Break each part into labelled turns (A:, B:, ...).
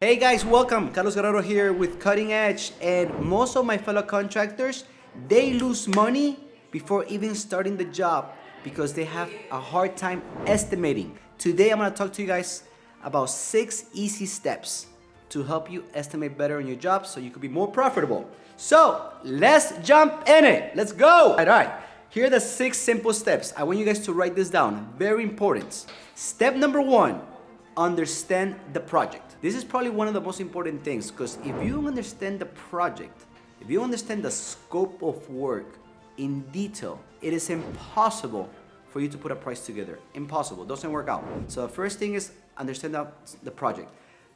A: Hey guys, welcome. Carlos Guerrero here with Cutting Edge, and most of my fellow contractors, they lose money before even starting the job because they have a hard time estimating. Today I'm going to talk to you guys about 6 easy steps to help you estimate better on your job so you could be more profitable. So let's jump in it. Let's go. All right. Here are the 6 simple steps. I want you guys to write this down. Very important. Step number 1. Understand the project. This is probably one of the most important things, because if you don't understand the project, if you understand the scope of work in detail, it is impossible for you to put a price together. Impossible. Doesn't work out. So the first thing is understand the project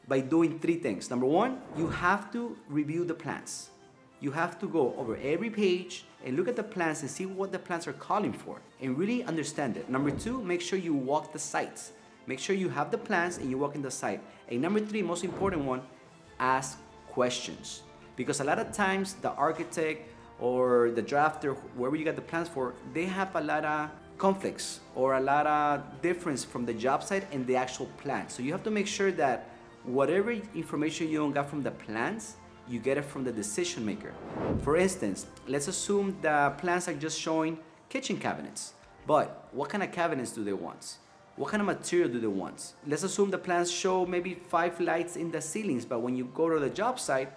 A: by doing 3 things. Number 1, you have to review the plans. You have to go over every page and look at the plans and see what the plans are calling for and really understand it. Number 2, make sure you walk the sites. Make sure you have the plans and you walk in the site. And number 3, most important one, ask questions. Because a lot of times the architect or the drafter, whoever you got the plans for, they have a lot of conflicts or a lot of difference from the job site and the actual plan. So you have to make sure that whatever information you don't got from the plans, you get it from the decision maker. For instance, let's assume the plans are just showing kitchen cabinets. But what kind of cabinets do they want? What kind of material do they want? Let's assume the plans show maybe 5 lights in the ceilings, but when you go to the job site,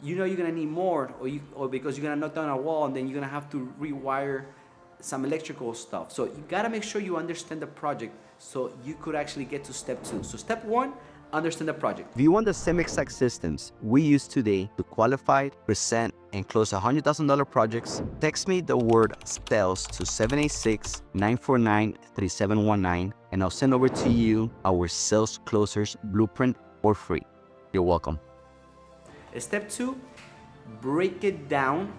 A: you know you're gonna need more, or because you're gonna knock down a wall and then you're gonna have to rewire some electrical stuff. So you gotta make sure you understand the project so you could actually get to step 2. So step 1, understand the project.
B: If you want the same exact systems we use today to qualify, present, and close $100,000 projects, text me the word SPELLS to 786-949-3719, and I'll send over to you our sales closers blueprint for free. You're welcome.
A: Step 2, break it down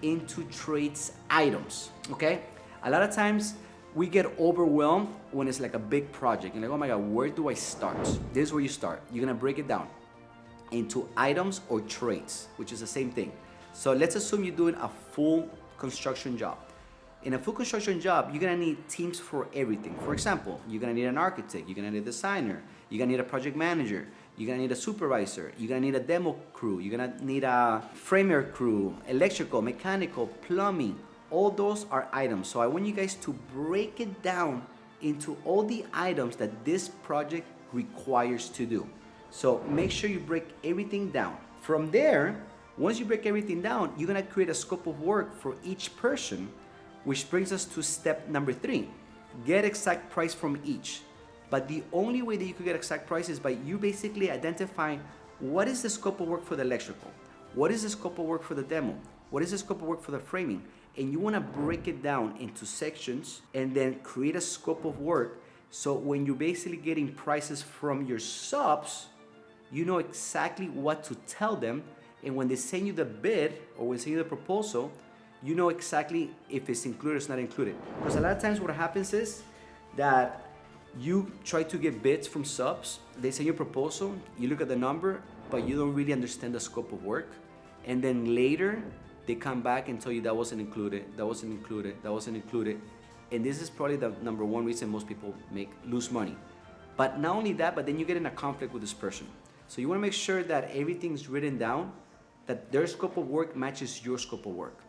A: into trades items, okay? A lot of times we get overwhelmed when it's like a big project. You're like, oh my God, where do I start? This is where you start. You're gonna break it down into items or trades, which is the same thing. So let's assume you're doing a full construction job. In a full construction job, you're gonna need teams for everything. For example, you're gonna need an architect, you're gonna need a designer, you're gonna need a project manager, you're gonna need a supervisor, you're gonna need a demo crew, you're gonna need a framer crew, electrical, mechanical, plumbing. All those are items. So I want you guys to break it down into all the items that this project requires to do. So make sure you break everything down. From there, once you break everything down, you're gonna create a scope of work for each person, which brings us to step number 3. Get exact price from each. But the only way that you could get exact price is by you basically identifying what is the scope of work for the electrical, what is the scope of work for the demo, what is the scope of work for the framing, and you wanna break it down into sections and then create a scope of work. So when you're basically getting prices from your subs, you know exactly what to tell them. And when they send you the bid or when they send you the proposal, you know exactly if it's included or it's not included. Because a lot of times what happens is that you try to get bids from subs, they send you a proposal, you look at the number, but you don't really understand the scope of work. And then later, they come back and tell you that wasn't included, that wasn't included, that wasn't included. And this is probably the number 1 reason most people lose money. But not only that, but then you get in a conflict with this person. So you wanna make sure that everything's written down, that their scope of work matches your scope of work.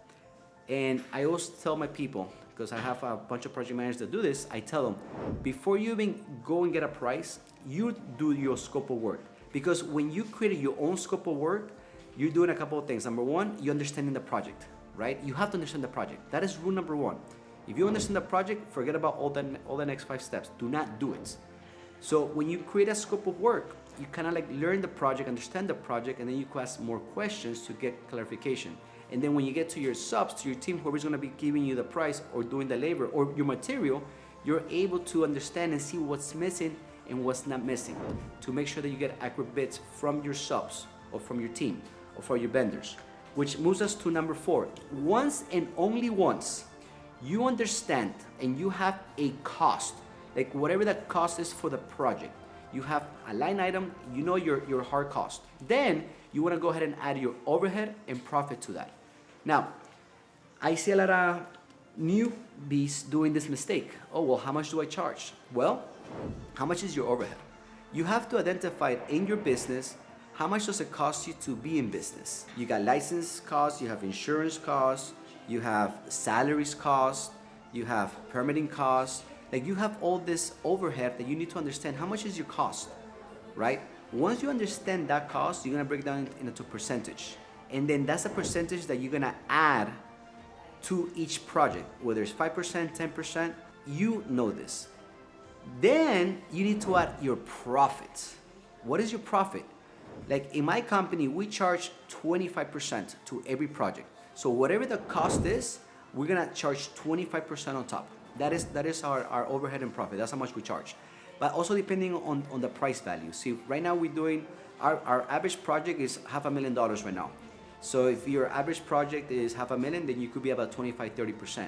A: And I always tell my people, because I have a bunch of project managers that do this, I tell them, before you even go and get a price, you do your scope of work. Because when you create your own scope of work, you're doing a couple of things. Number 1, you're understanding the project, right? You have to understand the project. That is rule number 1. If you understand the project, forget about all the next 5 steps. Do not do it. So when you create a scope of work, you kind of like learn the project, understand the project, and then you can ask more questions to get clarification. And then when you get to your subs, to your team, whoever's gonna be giving you the price or doing the labor or your material, you're able to understand and see what's missing and what's not missing to make sure that you get accurate bids from your subs or from your team or for your vendors. Which moves us to number 4. Once and only once you understand and you have a cost, like whatever that cost is for the project, you have a line item, you know your hard cost. Then you wanna go ahead and add your overhead and profit to that. Now, I see a lot of newbies doing this mistake. Oh, well, how much do I charge? Well, how much is your overhead? You have to identify in your business how much does it cost you to be in business? You got license costs, you have insurance costs, you have salaries costs, you have permitting costs. Like you have all this overhead that you need to understand how much is your cost, right? Once you understand that cost, you're gonna break down into percentage. And then that's a percentage that you're gonna add to each project, whether it's 5%, 10%, you know this. Then you need to add your profits. What is your profit? Like in my company, we charge 25% to every project. So whatever the cost is, we're gonna charge 25% on top. That is our overhead and profit. That's how much we charge. But also depending on the price value. See, right now we're doing, our average project is $500,000 right now. So if your average project is $500,000, then you could be about 25, 30%.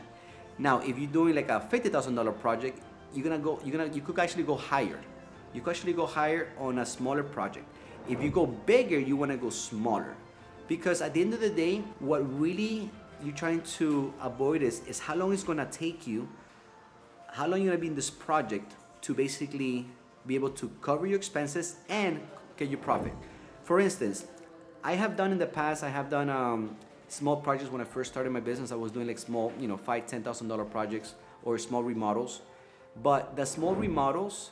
A: Now, if you're doing like a $50,000 project, you could actually go higher. You could actually go higher on a smaller project. If you go bigger, you wanna go smaller. Because at the end of the day, what really you're trying to avoid is how long it's gonna take you, how long you're gonna be in this project to basically be able to cover your expenses and get your profit. For instance, I have done in the past, small projects when I first started my business. I was doing like small, $5,000, $10,000 projects or small remodels. But the small remodels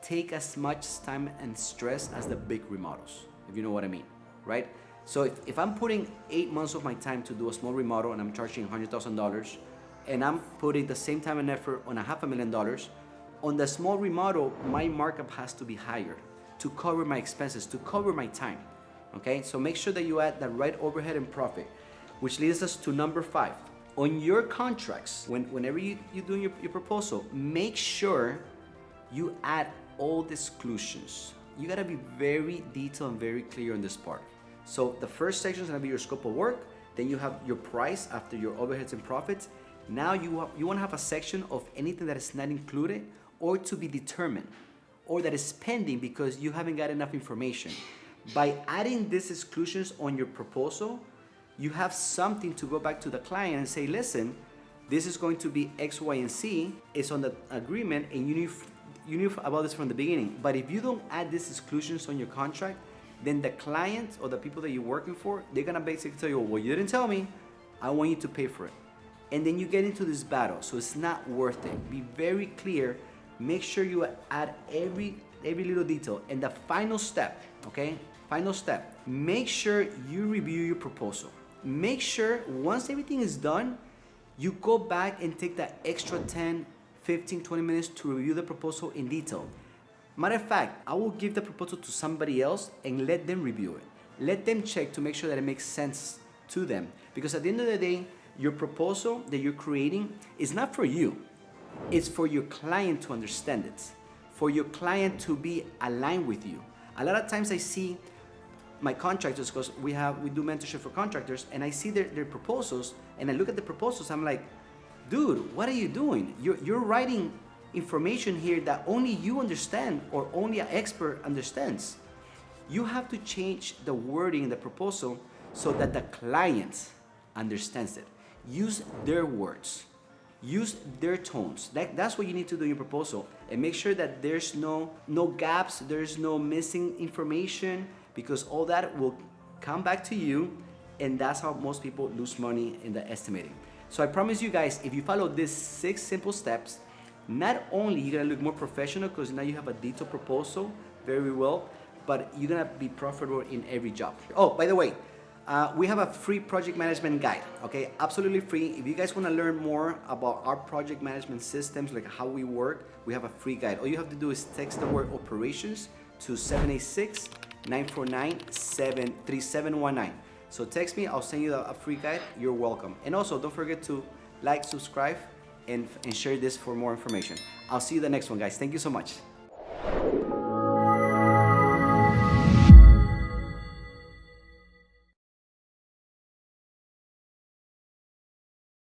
A: take as much time and stress as the big remodels, if you know what I mean, right? So if I'm putting 8 months of my time to do a small remodel and I'm charging $100,000, and I'm putting the same time and effort on a $500,000, on the small remodel, my markup has to be higher to cover my expenses, to cover my time, okay? So make sure that you add the right overhead and profit, which leads us to number 5. On your contracts, whenever you're doing your proposal, make sure you add all the exclusions. You gotta be very detailed and very clear on this part. So the first section is gonna be your scope of work, then you have your price after your overheads and profits. Now you wanna have a section of anything that is not included or to be determined, or that is pending because you haven't got enough information. By adding these exclusions on your proposal, you have something to go back to the client and say, listen, this is going to be X, Y, and Z. It's on the agreement and you knew about this from the beginning. But if you don't add these exclusions on your contract, then the client or the people that you're working for, they're gonna basically tell you, well, you didn't tell me, I want you to pay for it. And then you get into this battle, so it's not worth it. Be very clear, make sure you add every little detail. And the final step, okay? Final step, make sure you review your proposal. Make sure once everything is done, you go back and take that extra 10, 15, 20 minutes to review the proposal in detail. Matter of fact, I will give the proposal to somebody else and let them review it. Let them check to make sure that it makes sense to them. Because at the end of the day, your proposal that you're creating is not for you. It's for your client to understand it, for your client to be aligned with you. A lot of times I see my contractors, because we do mentorship for contractors, and I see their proposals, and I look at the proposals, I'm like, dude, what are you doing? You're writing information here that only you understand or only an expert understands. You have to change the wording in the proposal so that the client understands it. Use their words. Use their tones. That's what you need to do in your proposal, and make sure that there's no gaps, there's no missing information, because all that will come back to you, and that's how most people lose money in the estimating. So I promise you guys, if you follow these 6 simple steps, not only you're gonna look more professional because now you have a detailed proposal very well, but you're gonna be profitable in every job. Oh, by the way, we have a free project management guide, okay? Absolutely free. If you guys wanna learn more about our project management systems, like how we work, we have a free guide. All you have to do is text the word operations to 786-949-3719. So text me, I'll send you a free guide. You're welcome. And also, don't forget to like, subscribe, and share this for more information. I'll see you the next one, guys. Thank you so much.